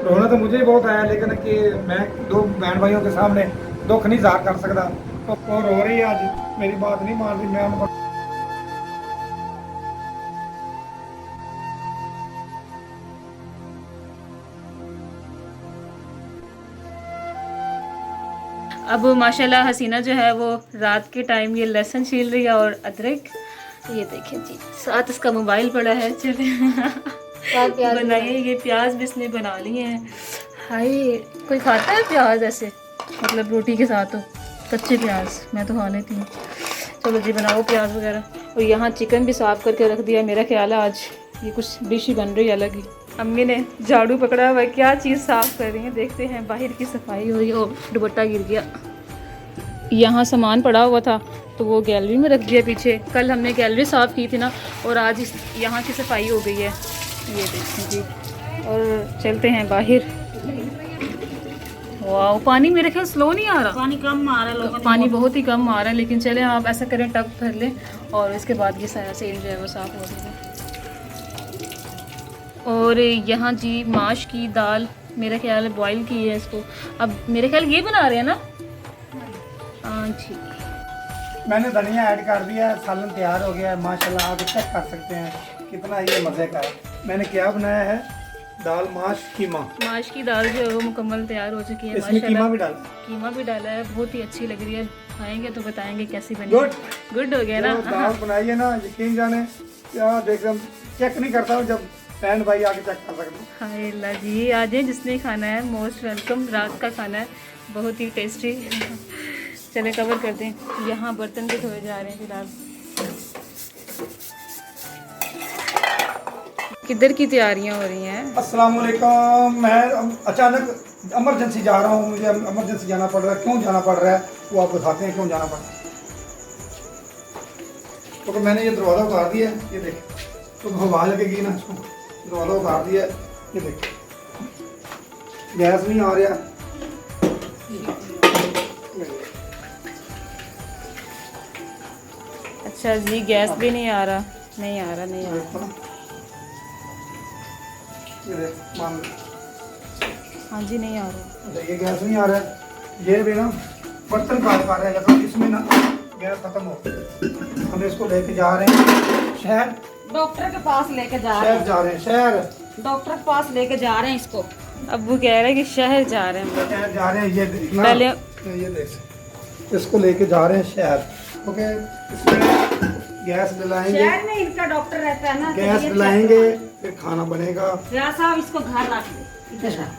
रोना तो मुझे ही बहुत आया, लेकिन कि मैं दो बहन भाइयों के सामने दुख नहीं ज़ाहिर कर सकता। तो वो रो रही है आज, मेरी बात नहीं मान रही। मैं उनको अब माशाल्लाह हसीना जो है वो रात के टाइम ये लहसुन छील रही है और अदरक। ये देखिए जी, साथ इसका मोबाइल पड़ा है। चले बनाइए, ये प्याज भी इसने बना लिए हैं। हाय, कोई खाता है प्याज ऐसे, मतलब रोटी के साथ हो? कच्चे प्याज मैं तो खा लेती हूँ। चलो जी, बनाओ प्याज वगैरह। और यहाँ चिकन भी साफ़ करके रख दिया। मेरा ख्याल है आज ये कुछ डिश ही बन रही है अलग ही। अम्मी ने झाड़ू पकड़ा हुआ है, क्या चीज़ साफ़ कर रही है देखते हैं। बाहर की सफाई हो रही है। ओ, दुपट्टा गिर गया। यहाँ सामान पड़ा हुआ था तो वो गैलरी में रख दिया पीछे। कल हमने गैलरी साफ़ की थी ना, और आज इस यहाँ की सफाई हो गई है। ये देखें जी। और चलते हैं बाहर। वाह, पानी मेरे ख्याल स्लो नहीं आ रहा, पानी कम आ रहा है, पानी बहुत ही कम आ रहा है। लेकिन चले आप ऐसा करें, टब भर लें और इसके बाद ये सारा सेल जो है वो साफ़ हो जाएगा। और यहाँ जी माश की दाल मेरा ख्याल है बॉईल की है इसको। अब मेरे ख्याल ये बना रहे हैं ना। हाँ जी, मैंने धनिया ऐड कर दिया है, सालन तैयार हो गया है माशाल्लाह। आप चेक कर सकते हैं कितना ये मज़े का है। मैंने क्या बनाया है, दाल माश कीमा। माश की दाल जो है वो मुकम्मल तैयार हो चुकी है। इसमें कीमा भी डाला, कीमा भी डाला है, बहुत ही अच्छी लग रही है। खाएंगे तो बताएंगे कैसी बनी। गुड गुड हो गया ना। दाल बनाई है ना, यकीन जाने क्या देख रहे, चेक नहीं करता हूँ, जब बहन भाई आके चेक कर सकते हैं। हाय अल्लाह जी, आ जाए जिसने खाना है, मोस्ट वेलकम। रात का खाना है, बहुत ही टेस्टी। चले कवर कर दें। यहाँ बर्तन भी धोए जा रहे हैं फिलहाल। किधर की तैयारियां हो रही हैं? अस्सलाम वालेकुम। मैं अचानक इमरजेंसी जा रहा हूँ, मुझे इमरजेंसी जाना पड़ रहा है। क्यों जाना पड़ रहा है वो आप बताते हैं, क्यों जाना पड़ रहा है। तो मैंने ये दरवाज़ा उतार दिया है, ये देख, तो हवा लगेगी ना इसको। दरवाज़ा उतार दिया है, ये देख, गैस नहीं आ रहा। अच्छा जी, गैस भी नहीं आ रहा। नहीं आ रहा, नहीं आ रहा। ये देख, मान लो। हाँ जी, नहीं आ रहा। ये गैस नहीं आ रहा है, ये भी ना बर्तन काट पा रहे हैं, लेकिन इसमें ना गैस खत्म हो गई। हम इसको लेके जा रहे हैं शहर, डॉक्टर के पास लेके जा रहे शहर हैं। जा रहे हैं, शहर डॉक्टर के पास लेके जा रहे हैं इसको। अब वो कह रहे हैं कि शहर जा रहे हैं। शहर जा रहे हैं। ये देखना, पहले ये देख, इसको लेके जा रहे हैं शहर। ओके, इसमें गैस दिलाएंगे, शहर में इनका डॉक्टर रहता है ना, तो गैस ये दिलाएंगे, फिर खाना बनेगा। रियाज साहब इसको घर रख दे। इधर रख,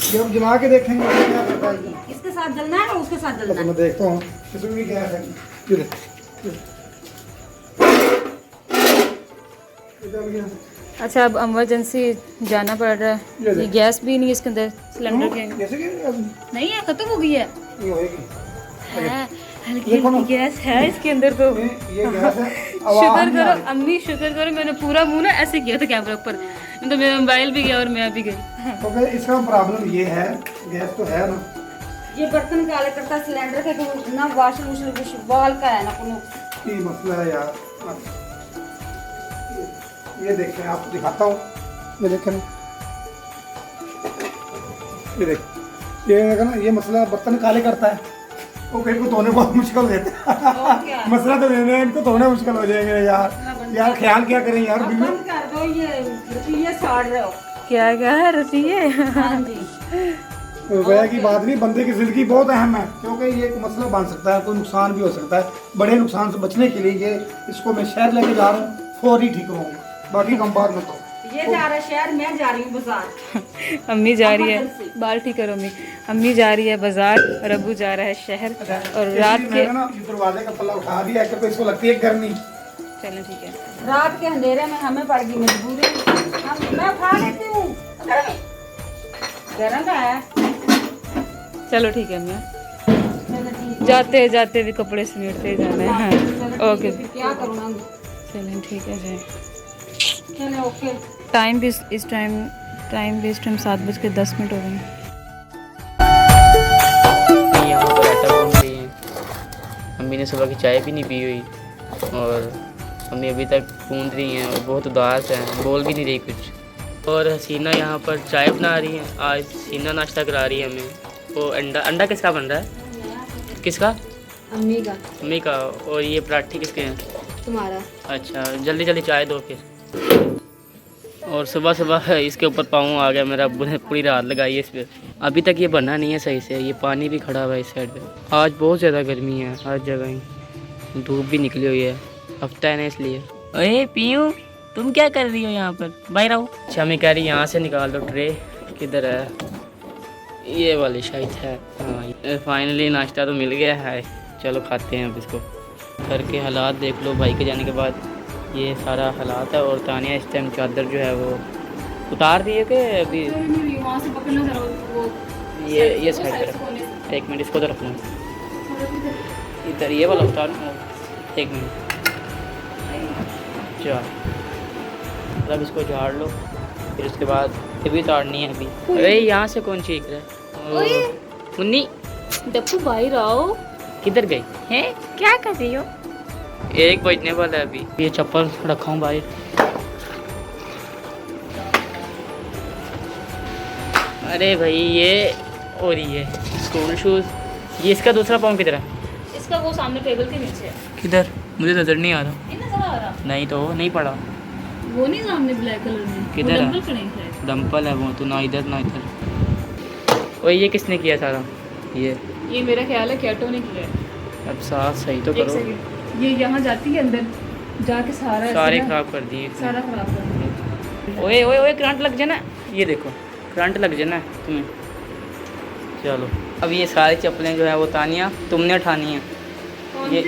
ये हम जला के देखेंगे क्या करता है। इसके साथ जलना है ना, उसके साथ जलना तो है। मैं देखता हूँ इसमें भी गैस है। ये देख, ये जल गया। अच्छा, अब इमरजेंसी जाना पड़ रहा ये है। देख। ये गैस भी नहीं इसके अंदर, सिलेंडर के जैसे कि नहीं है, खत्म हो गई है। ये होएगी। है, हल्की देखो ना। हल्की गैस है इसके अंदर तो। ये गैस है, आवाज़ शुक्र नहीं आ करो रही। अम्मी, शुक्र करो मैंने पूरा मुंह ना ऐसे किया था कैमरा ऊपर, नहीं तो मेरा मोबाइल भी गया और मैं भी गई। तो फिर इसका प्रॉब्लम ये है, गैस तो है ना, ये बर्तन काले करता सिलेंडर के तो ना, वाशर वॉशर बाल का है ना कोनो। ये मसला है यार। ये देखें, आपको दिखाता हूँ, ये देखें, ये देख, ये देखा ना, ये मसला बर्तन काले करता है, तो फिर इनको धोने बहुत मुश्किल देता और क्या? है। मसला तो लेने इनको धोने मुश्किल हो जाएंगे यार। यार ख्याल क्या करें यार, अब बीवी बंद कर दो, ये साड़ रहे हो। क्या क्या है रसिए? हाँ जी, रुपये की बात नहीं, बंदे की जिंदगी बहुत अहम है, क्योंकि ये एक मसला बन सकता है, कोई नुकसान भी हो सकता है। बड़े नुकसान से बचने के लिए ये इसको मैं शहर लेके जा रहा हूँ, फौरी ठीक रहूँगा, बाकी कम बात मत हो। ये जा रहा है शहर, मैं जा रही हूँ बाजार। अम्मी जा रही है, Emergency। बाल ठीक करो अम्मी। अम्मी जा रही है बाजार और अबू जा रहा है शहर। और रात के, मैंने ना ये दरवाजे का पल्ला उठा दिया है, क्योंकि इसको लगती है गर्मी। चलो ठीक है। रात के अंधेरे में हमें पड़ गई मजबूरी। मैं उठा लेती हूँ, गर्म है। चलो ठीक है अम्मी, चलो ठीक है। जाते जाते भी कपड़े समेटते जाना है। चलो ओके, ठीक है, क्या करूँगा। चलें ठीक है जी। चलो ओके। टाइम भी इस टाइम 7:10 हो गए हैं। यहाँ पर आटा घूम रही हैं। अम्मी ने सुबह की चाय भी नहीं पी हुई और अम्मी अभी तक गूंद रही हैं और बहुत उदास हैं, बोल भी नहीं रही कुछ। और हसीना यहाँ पर चाय बना रही है। आज हसीना नाश्ता करा रही है हमें। वो अंडा किसका बन रहा है? किसका? अम्मी का। अम्मी का। और ये पराठे किसके हैं? तुम्हारा। अच्छा, जल्दी जल्दी चाय दो फिर। और सुबह सुबह इसके ऊपर पाँव आ गया मेरा, अब्बू ने पूरी रात लगाई है इस पर। अभी तक ये बना नहीं है सही से। ये पानी भी खड़ा हुआ है इस साइड पे। आज बहुत ज़्यादा गर्मी है हर जगह ही, धूप भी निकली हुई है, हफ्ता है ना इसलिए। अरे पीयूँ, तुम क्या कर रही हो यहाँ पर? बाहर आओ। अच्छा, मैं कह रही यहाँ से निकाल दो ट्रे। किधर है? ये वाली शायद है। हाँ, फाइनली नाश्ता तो मिल गया है। चलो खाते हैं अब इसको। घर के हालात देख लो भाई के जाने के बाद, ये सारा हालात है। और तानिया इस टाइम चादर जो है वो उतार दी है कि अभी? वहाँ से पकड़ना जरा वो ये साइड पे रख। एक मिनट, इसको तो रख लूँ इधर, ये वाला उतार। एक मिनट, चल मतलब इसको झाड़ लो, फिर उसके बाद ये भी उतारनी है अभी। अरे यहाँ से कौन चीख रहा है? मुन्नी, डप्पू बाहर आओ। किधर गई है क्या कर रही हो? 1 बजने वाला है अभी। ये चप्पल रखा हूँ बाहर। अरे भाई ये, और ये स्कूल शूज़। ये इसका दूसरा पाँव किधर है? इसका वो सामने टेबल के नीचे है। किधर? मुझे नज़र नहीं आ रहा। ये नजर आ रहा? नहीं तो नहीं पड़ा। वो नहीं सामने ब्लैक कलर में? किधर है? डंबल खड़े हैं। डंपल है वो तो, ना इधर ना इधर। और ये किसने किया सारा? ये मेरा ख्याल है कैटो ने किया है। अब साथ सही तो एक करो। सेकंड, ये यहाँ जाती है अंदर, जाके सारा सारे ऐसे ना- खराब कर दिए इसने। सारा खराब कर दिया। ओए ओए ओए, करंट लग जाना। ये देखो, करंट लग जाना तुम्हें। चलो, अब ये सारी चप्पलें जो है वो तानिया तुमने उठानी है।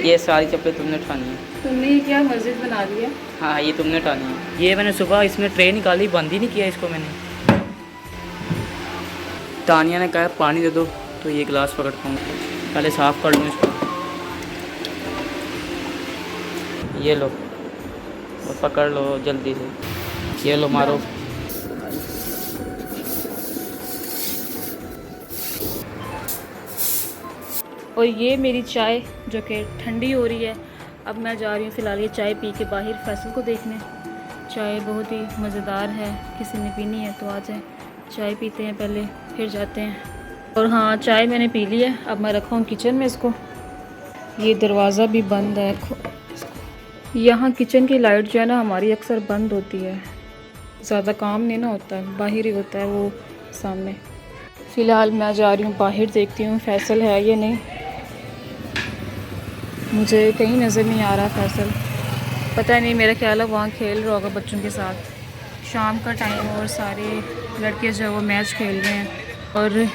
ये सारी चप्पलें तुमने उठानी है। तुमने ये क्या मस्जिद बना दी है? हाँ, ये तुमने उठानी है। ये मैंने सुबह इसमें ट्रे निकाली, बंद ही नहीं किया इसको मैंने। तानिया ने कहा पानी दे दो, तो ये गिलास पकड़ता हूँ, पहले साफ़ कर लूँ इसको। ये लो, और पकड़ लो जल्दी से। ये लो, मारो। और ये मेरी चाय जो कि ठंडी हो रही है। अब मैं जा रही हूँ फ़िलहाल ये चाय पी के बाहर फैसल को देखने। चाय बहुत ही मज़ेदार है, किसी ने पीनी है तो आ जाए, चाय पीते हैं पहले, फिर जाते हैं। और हाँ, चाय मैंने पी ली है। अब मैं रखा हूँ किचन में इसको। ये दरवाज़ा भी बंद है। यहाँ किचन की लाइट जो है ना हमारी अक्सर बंद होती है, ज़्यादा काम नहीं ना होता, बाहर ही होता है वो सामने। फ़िलहाल मैं जा रही हूँ बाहर, देखती हूँ फैसल है या नहीं। मुझे कहीं नज़र नहीं आ रहा फैसल, पता नहीं, मेरा ख्याल है वहाँ खेल रहा होगा बच्चों के साथ। शाम का टाइम और सारे लड़के जो है वो मैच खेल रहे हैं। और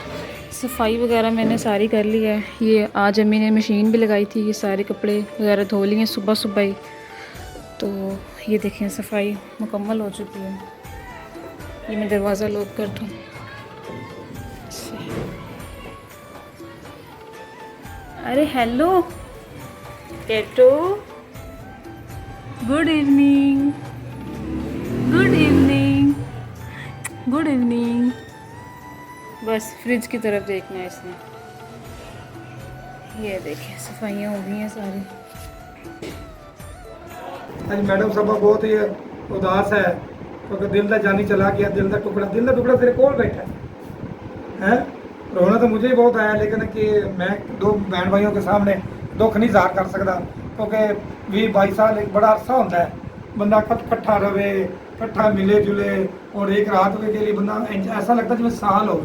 सफाई वगैरह मैंने सारी कर ली है। ये आज अम्मी ने मशीन भी लगाई थी, ये सारे कपड़े वगैरह धो लिए सुबह सुबह ही। तो ये देखें सफाई मुकम्मल हो चुकी है। ये मैं दरवाज़ा लॉक कर दूँ। अरे हेलो टेटो, good evening, good evening, good evening. बस फ्रिज की तरफ देखना है इसने। ये देखें सफाइयाँ हो गई हैं सारी। आज मैडम साहब बहुत ही उदास है क्योंकि दिल का जानी चला गया। दिल का टुकड़ा तेरे कोल बैठा है। रोना तो मुझे ही बहुत आया, लेकिन कि मैं 2 बहन भाइयों के सामने दुख नहीं ज़ाहिर कर सकता क्योंकि 20-22 साल एक बड़ा अरसा होता है, बंदा कट्ठा रवे, कट्ठा मिले जुले, और एक रात के लिए बंदा ऐसा लगता है जिसमें साल हो।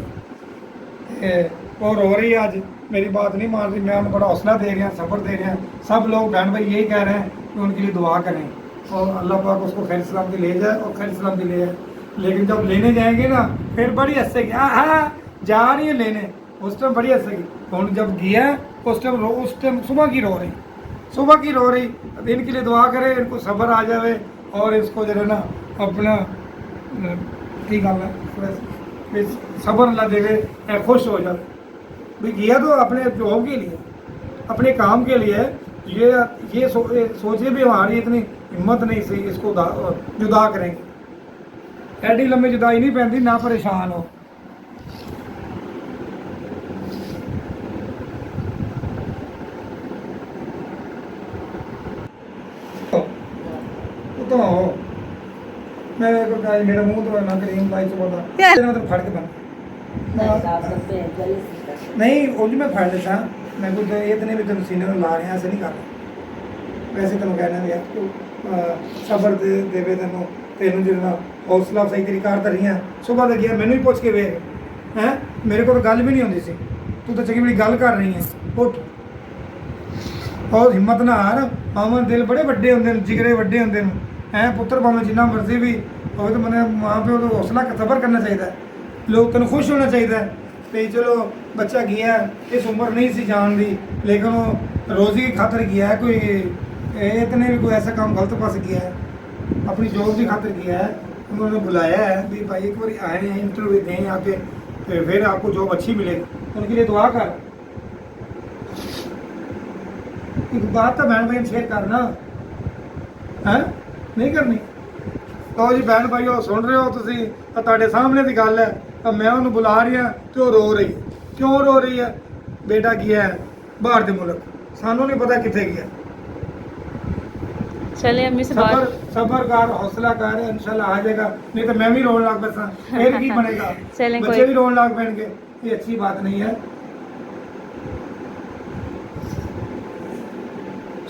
वो रो रही है आज, मेरी बात नहीं मान रही। मैं उन्हें बड़ा हौसला दे रहा, सब्र दे रहा। सब लोग बहन भाई यही कह रहे हैं कि उनके लिए दुआ करें और अल्लाह पाक उसको खैर सलामती ले जाए और खैर सलामती ले जाए। लेकिन जब लेने जाएंगे ना फिर बड़ी हंसेगी। हाँ जा रही है लेने, उस टाइम बड़ी हंसेगी। और जब गया उस टाइम सुबह की रो रही। अब इनके लिए दुआ करें, इनको सब्र आ जाए और इसको जो है ना अपना ठीक है सब्र अल्लाह देवे, खुश हो जाए। भाई गया तो अपने जॉब के लिए, अपने काम के लिए। ये सोचे भी हमारी इतनी हिम्मत नहीं सही, इसको जुदा करेंगे। एडी लंबी जुदाई नहीं पैंती, ना परेशान हो। तो मेरे को कहा मेरा मुंह तो ना क्रीम लाई सुबह का तेरे मतलब फड़ के बन नहीं उज मैं फड़ लेता मैं कुछ इतने भी तेन सीने ला रहे हैं ऐसे नहीं कर रहा वैसे तेन कहना यार तू सबर देवे तेनों तेनों जितना हौसला सही तेरी कार कर रही है सुबह तक गया मैंने भी पूछ के वेख हैं मेरे को तो गल भी नहीं आती सी तू तो चंगी बड़ी गल कर रही है उठ और हिम्मत ना हार मामा दिल बड़े वड्डे होंगे जिगरे वड्डे होंगे हैं पुत्र भावें जिन्ना मर्जी भी हो तो मैंने माँ प्यो तो हौसला सबर करना चाहिए लोग को खुश होना चाहिए तो चलो बच्चा गया इस उम्र नहीं सी जान दी लेकिन वो रोज़ी की खातर गया है कोई इतने भी कोई ऐसा काम गलत पास गया है अपनी जॉब की खातर गया है उन्होंने बुलाया है भी भाई एक बार आए हैं इंटरव्यू दें आके फिर आपको जॉब अच्छी मिलेगी उनके लिए दुआ कर एक बात तो बहन भाई शेयर करना है नहीं करनी तो जी बहन भाई सुन रहे हो तुम ਤੁਹਾਡੇ ਸਾਹਮਣੇ ਦੀ ਗੱਲ है तो मैं उन्हें बुला रही हाँ तो रो रही है क्यों रो रही है बेटा गया है बाहर के मुल्क सानू नहीं पता कितने गया चले अम्मी से सबर बात सबर कर हौसला कर इंशाल्लाह आ जाएगा नहीं तो मैं भी रोने लग बैठा फिर की बनेगा चलें बच्चे कोई भी रोने लग पैणगे ये अच्छी बात नहीं है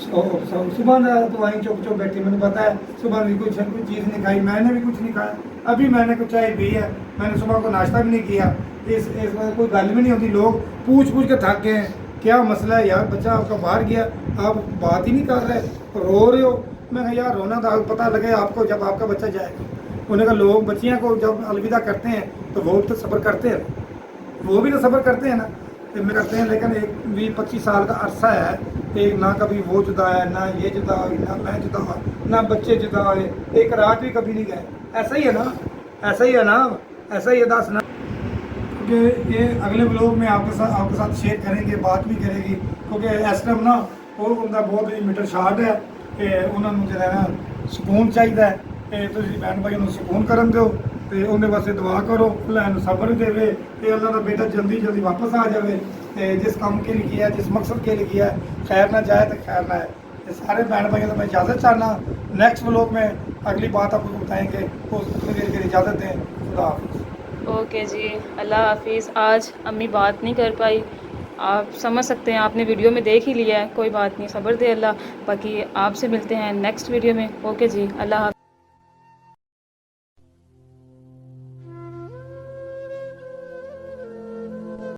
सुबह तो वहीं चुप चुप बैठी मैंने पता है सुबह भी कुछ चीज़ नहीं खाई मैंने भी कुछ नहीं खाया अभी मैंने कुछ चाय पी है मैंने सुबह को नाश्ता भी नहीं किया इस वजह कोई गल भी नहीं होती लोग पूछ पूछ के थक गए हैं क्या मसला है यार बच्चा आपका बाहर गया आप बात ही नहीं कर रहे रो रहे हो मैं कहा यार रोना था पता लगे आपको जब आपका बच्चा जाएगा उन्होंने कहा लोग बच्चियाँ को जब अलविदा करते हैं तो वो तो सब्र करते हैं वो भी तो सब्र करते हैं ना में करते हैं लेकिन एक 20-25 साल का अरसा है एक ना कभी वो जुदा है ना ये जुदा हुई ना मैं जुदा हुआ ना बच्चे जुदा हुए एक रात भी कभी नहीं गए ऐसा ही है ना ऐसा ही है ना ऐसा ही है दस ना क्योंकि ये अगले ब्लॉग में आपके साथ शेयर करेंगे बात भी करेगी क्योंकि इस टाइम ना वो बंदा बहुत ही मीटर शार्ट है कि उन्होंने जो है ना सुकून चाहिए है तुम भैन भाई उन्होंने सुकून करन दो तो उन्हें वास्ते दुआ करो अल्लाह इन्हें सब्र देवे तो अल्लाह का बेटा जल्दी जल्दी वापस आ जाए तो जिस काम के लिए किया जिस मकसद के लिए किया खैर ना जाए तो खैर ना है ये सारे बहन भाइयों को मैं इजाज़त चाहना नेक्स्ट व्लॉग में अगली बात आपको बताएंगे तो उतनी देर के लिए इजाज़त दें खुदा हाफिज़ ओके जी अल्लाह हाफिज़ आज अम्मी बात नहीं कर पाई आप समझ सकते हैं आपने वीडियो में देख ही लिया है कोई बात नहीं सब्र दे अल्लाह बाकी आपसे मिलते हैं नेक्स्ट वीडियो में ओके जी अल्लाह हाफिज़।